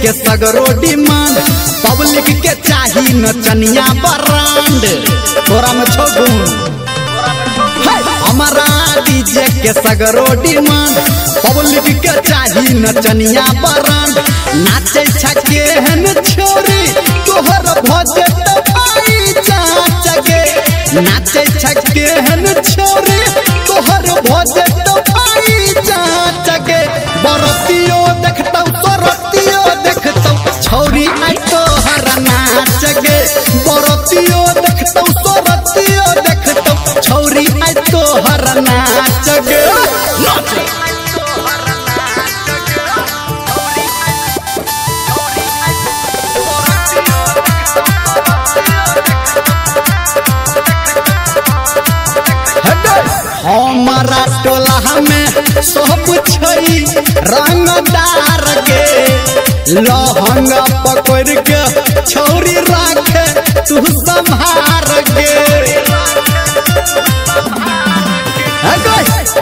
के सगरो demand public के चाही नचनिया ब्रांड तोरा में छो गुण हमारा डीजे के सगरो डिमांड पब्लिक के चाही नचनिया ब्रांड नाचे छके हन छोरी तोहर भजे पाई चाच गे नाचे छके हन छोरी तोहर भजे पाई चाच गे बरतियो देखतौ सरतियो देखतौ छौरी आई तोहर नाच गे बरतियो देखतौ सरतियो देखतौ छौरी आई तोहर नाच गे हमारा टोला में सब छई रंगदार के लहंगा पकड़ के छौरी राखे तू संभार के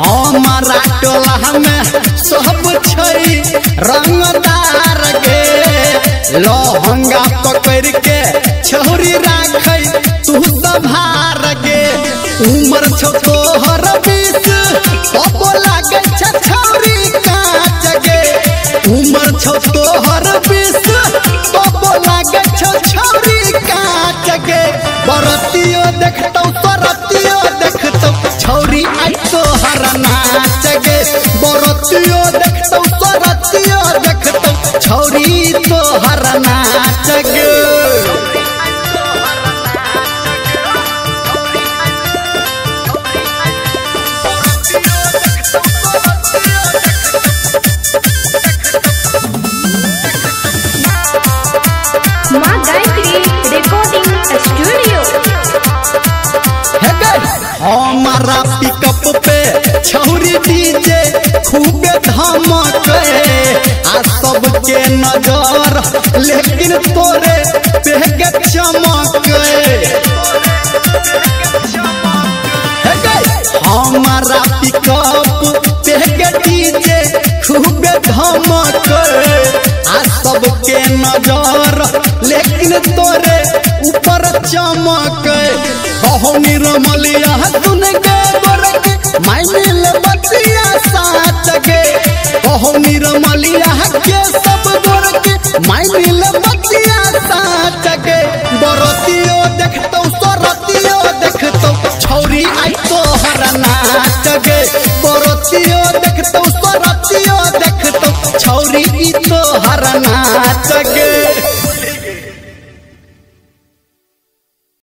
हमारा टोला में सब छई रंगदार के लहंगा पकड़ के छौरी राखे तू संभार के उमर छो तोहर 20 पपो लागे छौरी काच गे उमर छो तोहर 20 पपो लागे छौरी काच गे बरतियो देखतौ सरतियो देखतौ छौरी आई तोहर नाच गे बरतियो देखतौ सरतियो देखतौ छौरी तोहर नाच गे माँ गायत्री रिकॉर्डिंग स्टूडियो हमारा पिकअप पे छौरी डीजे खूब धमके आ सबके नजर लेकिन तोरे पे के चमके हमारा पिकअप पे के डीजे खूब धमके आ सबके नजर लेकिन तोरे ऊपर चमक कहो निरमलिया सुन गे गोरख माइल बतिया साच गे कहो निरमलिया के सब गोरख माइल बतिया साच गे बरतियो देखतौ सरतियो देखतौ छौरी आई तोहर नाच गे बरतियो देखतौ सरतियो देखतौ छौरी ई तोहर नाच गे।